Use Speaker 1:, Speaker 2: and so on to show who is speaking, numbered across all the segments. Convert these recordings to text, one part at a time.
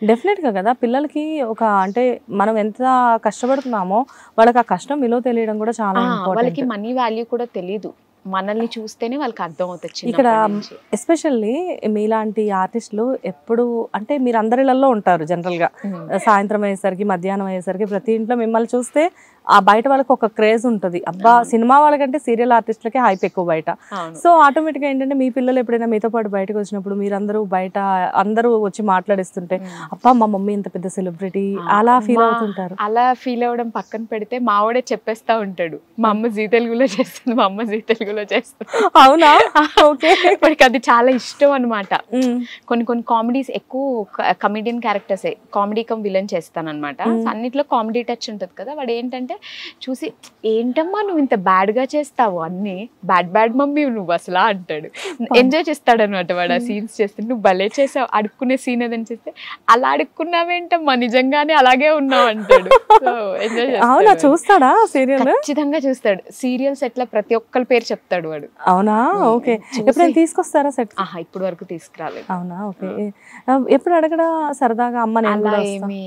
Speaker 1: డెఫినెట్‌గా కదా! పిల్లలకి ఒక అంటే మనం ఎంత కష్టపడుతున్నామో వాళ్ళకి ఆ కష్టం విలువ తెలియడం కూడా చాలా ఇంపార్టెంట్.
Speaker 2: వాళ్ళకి మనీ వాల్యూ కూడా తెలీదు. మనల్ని చూస్తేనే వాళ్ళకి అర్థమవుతది
Speaker 1: ఇక్కడ
Speaker 2: చిన్నప్పటి నుంచి.
Speaker 1: ఎస్పెషల్లీ మీలాంటి ఆర్టిస్టులు ఎప్పుడు అంటే మీరు అందరిళ్ళల్లో ఉంటారు జనరల్‌గా. సాయంత్రం అయ్యేసరికి, మధ్యాహ్నం అయ్యేసరికి ప్రతి ఇంట్లో మిమ్మల్ని చూస్తే ఆ బయట వాళ్ళకి ఒక క్రేజ్ ఉంటది. అబ్బా! సినిమా వాళ్ళకంటే సీరియల్ ఆర్టిస్టులకే హైప్ ఎక్కువ బయట. సో ఆటోమేటిక్‌గా ఏంటంటే మీ పిల్లలు ఎప్పుడైనా మీతో పాటు బయటకు వచ్చినప్పుడు మీరందరూ బయట అందరూ వచ్చి మాట్లాడిస్తుంటే అబ్బా! మా మమ్మీ ఇంత పెద్ద సెలబ్రిటీ అలా ఫీల్ అవుతుంటారు.
Speaker 2: అలా ఫీల్ అవ్వడం పక్కన పెడితే మావాడే చెప్పేస్తా ఉంటాడు. మా అమ్మ జీ తెలుగులో చేస్తుంది, మా అమ్మ జీ తెలుగులో చేస్తుంది.
Speaker 1: అవునా? ఓకే.
Speaker 2: వాడికి అది చాలా ఇష్టం అన్నమాట. కొన్ని కొన్ని కామెడీస్ ఎక్కువ కమెడియన్ క్యారెక్టర్సే కామెడీ కమ్ విలన్ చేస్తానన్నమాట. అన్నిట్లో కామెడీ టచ్ ఉంటుంది కదా. వాడు ఏంటంటే చూసి ఏంటమ్మా నువ్వు ఇంత బ్యాడ్ గా చేస్తావు, అన్ని బ్యాడ్ మమ్మీ నువ్వు అసలు అంటాడు. ఎంజాయ్ చేస్తాడు అనమాట వాడు ఆ సీన్స్ చేస్తే. నువ్వు భలే చేసావు, అడుక్కునే సీన్ ఏదని చేస్తే అలా అడుక్కున్నావేంటమ్మా నిజంగానే అలాగే ఉన్నావు అంటాడు. సో ఎంజాయ్ చేస్తాడు.
Speaker 1: చూస్తాడా సీరియల్?
Speaker 2: ఖచ్చితంగా చూస్తాడు. సీరియల్స్ ఎట్లా ప్రతి ఒక్కరి పేరు చెప్తాడు వాడు.
Speaker 1: అవునా? ఓకే. ఎప్పుడైనా తీసుకొస్తారా సెట్?
Speaker 2: ఇప్పుడు వరకు తీసుకురాలేదు.
Speaker 1: అవునా? ఓకే. ఎప్పుడు అడగడా సరదాగా అమ్మ నేను
Speaker 2: అలా ఏమి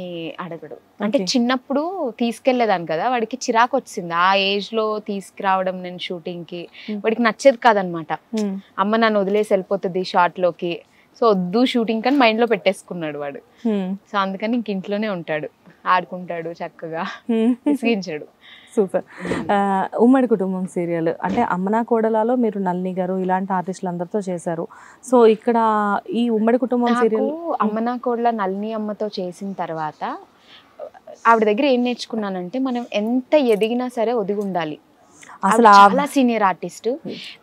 Speaker 2: అడగడు. అంటే చిన్నప్పుడు తీసుకెళ్లేదాన్ని కదా, వాడికి చిరాకు వచ్చింది ఆ ఏజ్ లో తీసుకురావడం నేను షూటింగ్ కి. వాడికి నచ్చేది కాదనమాట. అమ్మ నన్ను వదిలేసి వెళ్ళిపోతుంది షార్ట్ లోకి, సో వద్దు షూటింగ్ కానీ మైండ్ లో పెట్టేసుకున్నాడు వాడు. సో అందుకని ఇంక ఇంట్లోనే ఉంటాడు, ఆడుకుంటాడు చక్కగా, విసిగించాడు.
Speaker 1: సూపర్. ఉమ్మడి కుటుంబం సీరియల్ అంటే అమ్మనా కోడలాలో మీరు నళిని గారు ఇలాంటి ఆర్టిస్టులు అందరితో చేశారు. సో ఇక్కడ ఈ ఉమ్మడి కుటుంబం సీరియల్
Speaker 2: అమ్మనా కోడల నళిని అమ్మతో చేసిన తర్వాత ఆవిడ దగ్గర ఏం నేర్చుకున్నానంటే మనం ఎంత ఎదిగినా సరే ఒదిగి ఉండాలి. అసలు చాలా సీనియర్ ఆర్టిస్ట్.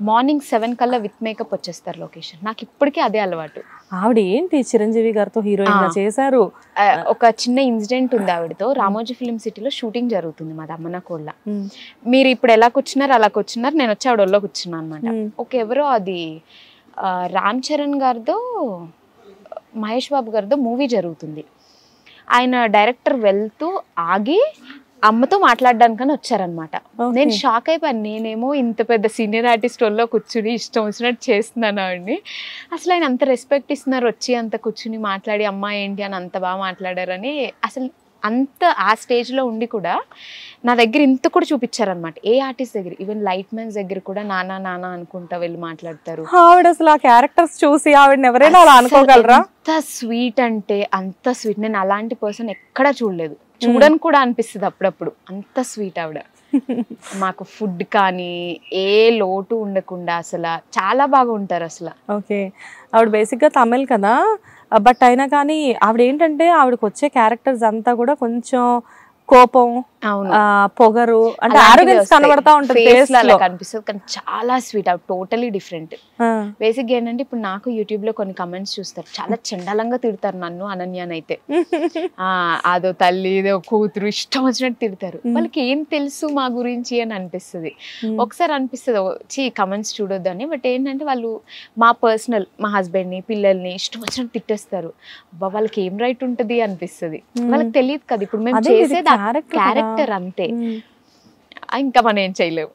Speaker 2: మార్నింగ్ 7 కల్లా విత్ మేకప్ వచ్చేస్తారు లొకేషన్. నాకు ఇప్పటికీ అదే అలవాటు.
Speaker 1: ఆవిడ ఏంటి చిరంజీవి గారితో హీరోయిన్ గా చేశారు.
Speaker 2: ఒక చిన్న ఇన్సిడెంట్ ఉంది ఆవిడతో. రామోజీ ఫిల్మ్ సిటీలో షూటింగ్ జరుగుతుంది మాది అమ్మనా కోళ్ళ. మీరు ఇప్పుడు ఎలా కూర్చున్నారు అలా కూర్చున్నారు, నేను వచ్చి ఆవిడ ఒళ్ళో కూర్చున్నాను అనమాట. ఒక ఎవరో అది రామ్ చరణ్ గారితో మహేష్ బాబు గారితో మూవీ జరుగుతుంది. ఆయన డైరెక్టర్ వెళ్తూ ఆగి అమ్మతో మాట్లాడడానికని వచ్చారనమాట. నేను షాక్ అయిపోయాను. నేనేమో ఇంత పెద్ద సీనియర్ ఆర్టిస్ట్ వల్ల కూర్చుని ఇష్టం వచ్చినట్టు చేస్తున్నాను ఆవిడని. అసలు ఆయన అంత రెస్పెక్ట్ ఇస్తున్నారు, వచ్చి అంత కూర్చుని మాట్లాడి అమ్మా ఏంటి అని అంత బాగా మాట్లాడారని. అసలు అంత ఆ స్టేజ్లో ఉండి కూడా నా దగ్గర ఇంత కూడా చూపించారనమాట. ఏ ఆర్టిస్ట్ దగ్గర, ఈవెన్ లైట్ మ్యాన్స్ దగ్గర కూడా నానా నానా అనుకుంటా వెళ్ళి మాట్లాడతారు.
Speaker 1: ఆవిడ అసలు ఆ క్యారెక్టర్స్ చూసి ఆవిడని ఎవరైనా అలా అనుకోగలరా?
Speaker 2: అంత స్వీట్ అంటే అంత స్వీట్. నేను అలాంటి పర్సన్ ఎక్కడా చూడలేదు, చూడని కూడా అనిపిస్తుంది అప్పుడప్పుడు. అంత స్వీట్ ఆవిడ. మాకు ఫుడ్ కానీ ఏ లోటు ఉండకుండా అసలు చాలా బాగా ఉంటారు అసలు.
Speaker 1: ఓకే. ఆవిడ బేసిక్గా తమిళ్ కదా, బట్ అయినా కానీ ఆవిడ ఏంటంటే ఆవిడకి వచ్చే క్యారెక్టర్స్ అంతా కూడా కొంచెం కోపం, పొగరు అంటే ఆరోగెన్స్ కనబడతా ఉంటుంది,
Speaker 2: కనిపిస్తుంది. కానీ చాలా స్వీట్. అవి టోటలీ డిఫరెంట్. బేసిక్ గా ఏంటంటే ఇప్పుడు నాకు యూట్యూబ్ లో కొన్ని కమెంట్స్ చూస్తారు, చాలా చండాలంగా తిడతారు నన్ను, అనన్యానైతే. అదో తల్లి ఇదో కూతురు ఇష్టం వచ్చినట్టు తిడతారు. వాళ్ళకి ఏం తెలుసు మా గురించి అని అనిపిస్తుంది. ఒకసారి అనిపిస్తుంది కమెంట్స్ చూడొద్దు అని. బట్ ఏంటంటే వాళ్ళు మా పర్సనల్, మా హస్బెండ్ ని పిల్లల్ని ఇష్టం వచ్చినట్టు తిట్టేస్తారు. వాళ్ళకి ఏం రైట్ ఉంటది అనిపిస్తుంది. వాళ్ళకి తెలియదు కదా ఇప్పుడు మేము చేసేది క్యారెక్టర్ అంతే, ఇంకా మనం ఏం చేయలేము.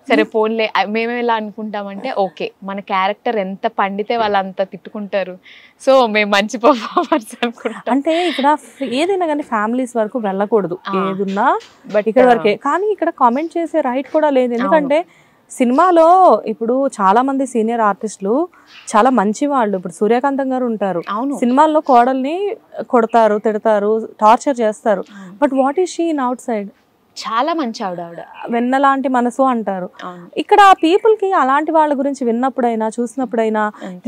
Speaker 2: సరే ఫోన్లే. మేము ఎలా అనుకుంటామంటే ఓకే మన క్యారెక్టర్ ఎంత పండితే వాళ్ళు అంత తిట్టుకుంటారు, సో మేము మంచి పర్ఫార్మర్స్ అనుకుంటాం.
Speaker 1: అంటే ఇక్కడ ఏదైనా కానీ ఫ్యామిలీస్ వరకు వెళ్ళకూడదు, ఏదున్నా బట్ ఇక్కడ వరకే. కానీ ఇక్కడ కామెంట్ చేసే రైట్ కూడా లేదు. ఎందుకంటే సినిమాలో ఇప్పుడు చాలా మంది సీనియర్ ఆర్టిస్టులు చాలా మంచి వాళ్ళు. ఇప్పుడు సూర్యకాంతం గారు ఉంటారు, సినిమాల్లో కోడల్ని కొడతారు, తిడతారు, టార్చర్ చేస్తారు. But what is she in out side?
Speaker 2: చాలా మంచి ఆవిడ.
Speaker 1: వెన్నలాంటి మనసు అంటారు. ఇక్కడ పీపుల్ కి అలాంటి వాళ్ళ గురించి విన్నప్పుడైనా చూసినప్పుడైనా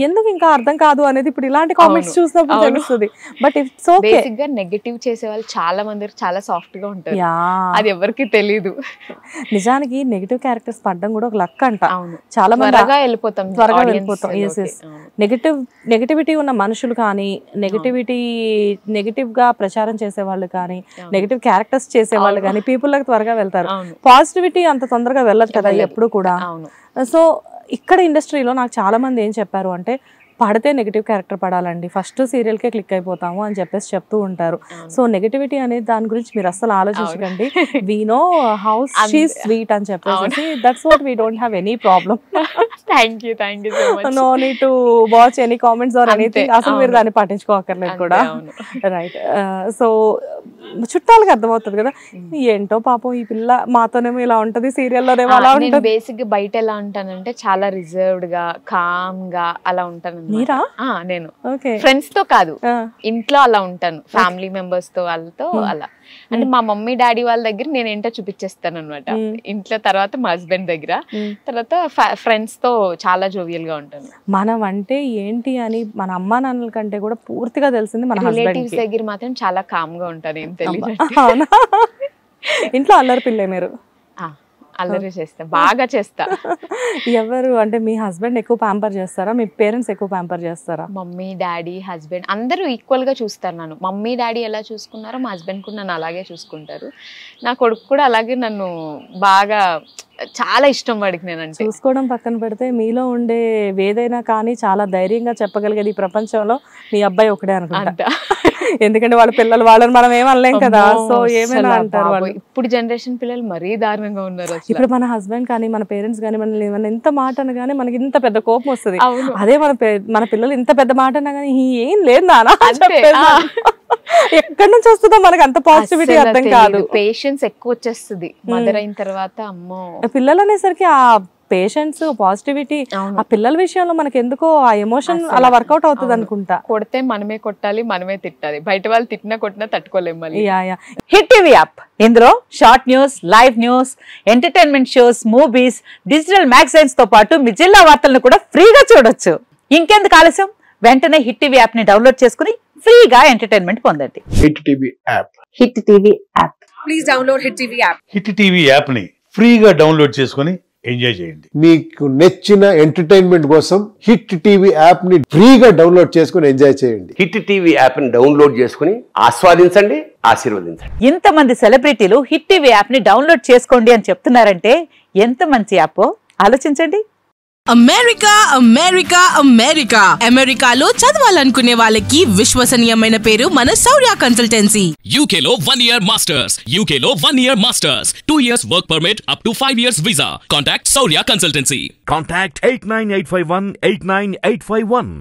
Speaker 1: ఎందుకు ఇంకా అర్థం కాదు అనేది ఇప్పుడు ఇలాంటి కామెంట్స్ చూసినప్పుడు తెలుస్తుంది. But it's okay.
Speaker 2: బేసిక్ గా నెగటివ్ చేసే వాళ్ళు చాలా మంది చాలా సాఫ్ట్ గా ఉంటారు, అది ఎవరికి తెలీదు.
Speaker 1: నిజానికి నెగటివ్ క్యారెక్టర్స్ పడడం కూడా ఒక లక్ అంట.
Speaker 2: చాలా మంది త్వరగా వెళ్ళిపోతాం.
Speaker 1: నెగటివిటీ ఉన్న మనుషులు కానీ, నెగటివ్ గా ప్రచారం చేసే వాళ్ళు కానీ, నెగటివ్ క్యారెక్టర్స్ చేసే వాళ్ళు కానీ పీపుల్ త్వరగా వెళ్తారు. పాజిటివిటీ అంత తొందరగా వెళ్ళదు కదా ఎప్పుడు కూడా. సో ఇక్కడ ఇండస్ట్రీలో నాకు చాలా మంది ఏం చెప్పారు అంటే పడితే నెగిటివ్ క్యారెక్టర్ పడాలండి, ఫస్ట్ సీరియల్కే క్లిక్ అయిపోతాము అని చెప్పేసి చెప్తూ ఉంటారు. సో నెగిటివిటీ అనేది దాని గురించి మీరు అస్సలు ఆలోచించకండి. We know how she sweet అని చెప్పేసి that's what we don't have any problem.
Speaker 2: Thank you so much.
Speaker 1: No need to watch any comments or anything. అసలు మీరు దాన్ని పట్టించుకోకర్లేదు కూడా. రైట్. సో చుట్టాలకి అర్థమవుతుంది కదా, ఏంటో పాపం ఈ పిల్ల మాతోనేమో ఇలా ఉంటది, సీరియల్లోనేమో అలా ఉంటుంది.
Speaker 2: బేసిక్ బయట ఎలా ఉంటానంటే చాలా రిజర్వ్డ్ గా కామ్ గా అలా ఉంటాను.
Speaker 1: మీరా?
Speaker 2: నేను ఫ్రెండ్స్ తో కాదు, ఇంట్లో అలా ఉంటాను, ఫ్యామిలీ మెంబర్స్ తో వాళ్ళతో అలా. అంటే మా మమ్మీ డాడీ వాళ్ళ దగ్గర నేను ఏంటో చూపించేస్తాను అనమాట ఇంట్లో, తర్వాత మా హస్బెండ్ దగ్గర, తర్వాత ఫ్రెండ్స్ తో చాలా జోవియల్ గా ఉంటాను.
Speaker 1: మనం అంటే ఏంటి అని మన అమ్మా నాన్నల కంటే కూడా పూర్తిగా తెలిసింది మన
Speaker 2: రిలేటివ్స్ దగ్గర మాత్రం చాలా కామ్ గా ఉంటాను, ఏం తెలియదు.
Speaker 1: ఇంట్లో అల్లరి పిల్లే మీరు?
Speaker 2: అల్లరి చేస్తా, బాగా చేస్తా.
Speaker 1: ఎవరు అంటే మీ హస్బెండ్ ఎక్కువ ప్యాంపర్ చేస్తారా, మీ పేరెంట్స్ ఎక్కువ ప్యాంపర్ చేస్తారా?
Speaker 2: మమ్మీ డాడీ హస్బెండ్ అందరూ ఈక్వల్ గా చూస్తారు నన్ను. మమ్మీ డాడీ ఎలా చూసుకున్నారో మా హస్బెండ్ కూడా నన్ను అలాగే చూసుకుంటారు. నా కొడుకు కూడా అలాగే నన్ను బాగా, చాలా ఇష్టం వాడికి నేనంటే.
Speaker 1: చూసుకోవడం పక్కన పెడితే మీలో ఉండే ఏదైనా కానీ చాలా ధైర్యంగా చెప్పగలిగేది ఈ ప్రపంచంలో మీ అబ్బాయి ఒకటే అనుకుంటా. ఎందుకంటే వాళ్ళ పిల్లలు వాళ్ళని మనం ఏమనలేం కదా, సో ఏమైనా అంటారు వాళ్ళు.
Speaker 2: ఇప్పుడు జనరేషన్ పిల్లలు మరీ దారుణంగా ఉన్నారు.
Speaker 1: ఇప్పుడు మన హస్బెండ్ కానీ మన పేరెంట్స్ కానీ మనల్ని ఏమన్నా ఎంత మాట అనగానే మనకి ఇంత పెద్ద కోపం వస్తుంది. అదే మన పిల్లలు ఇంత పెద్ద మాట అనగానే ఏం లేదు నానా, ఎక్కడి నుంచి వస్తుందో మనకి అంత పాజిటివిటీ అర్థం కాదు.
Speaker 2: పేషెన్స్ ఎక్కువ వచ్చేస్తుంది మదర్ అయిన తర్వాత. అమ్మో,
Speaker 1: పిల్లలు అనేసరికి ఆ పేషెన్స్ పాజిటివిటీ ఆ పిల్లల విషయంలో మనకి ఎందుకో ఆ ఎమోషన్ అలా వర్కౌట్ అవుతుంది అనుకుంటా.
Speaker 2: కొడితే మనమే కొట్టాలి, మనమే తిట్టాలి, బయట వాళ్ళు తిట్టినా కొట్టినా తట్టుకోలేము మళ్ళీ.
Speaker 3: హిట్ టీవీ యాప్, ఇందులో short news, live news, entertainment shows, movies, digital magazines తో పాటు మీ జిల్లా వార్తలను కూడా ఫ్రీగా చూడొచ్చు. ఇంకెందుకు ఆలస్యం, వెంటనే హిట్ టీవీ యాప్ ని డౌన్లోడ్ చేసుకుని ఫ్రీగా ఎంటర్టైన్మెంట్ పొందండి.
Speaker 4: Hit TV app.
Speaker 3: Hit TV app.
Speaker 5: Please download hit TV app.
Speaker 6: Hit TV app ని ఫ్రీగా డౌన్లోడ్ చేసుకుని ఎంజాయ్ చేయండి.
Speaker 4: మీకు నచ్చిన ఎంటర్టైన్మెంట్ కోసం హిట్ టీవీ యాప్ ని ఫ్రీగా డౌన్లోడ్ చేసుకుని ఎంజాయ్ చేయండి.
Speaker 7: హిట్ టీవీ యాప్ ని డౌన్లోడ్ చేసుకుని ఆస్వాదించండి, ఆశీర్వదించండి.
Speaker 3: ఇంతమంది సెలబ్రిటీలు హిట్ టీవీ యాప్ ని డౌన్లోడ్ చేసుకోండి అని చెప్తున్నారంటే ఎంత మంచి యాప్ ఆలోచించండి.
Speaker 5: అమెరికా అమెరికా అమెరికా అమెరికాలో చదవాలనుకునే వాళ్ళకి విశ్వసనీయమైన పేరు మన శౌర్య కన్సల్టెన్సీ.
Speaker 8: UK లో 1 year masters, UK లో 1 year masters, 2 years work permit up to 5 years visa. Contact Saurya Consultancy.
Speaker 9: Contact 89851 89851.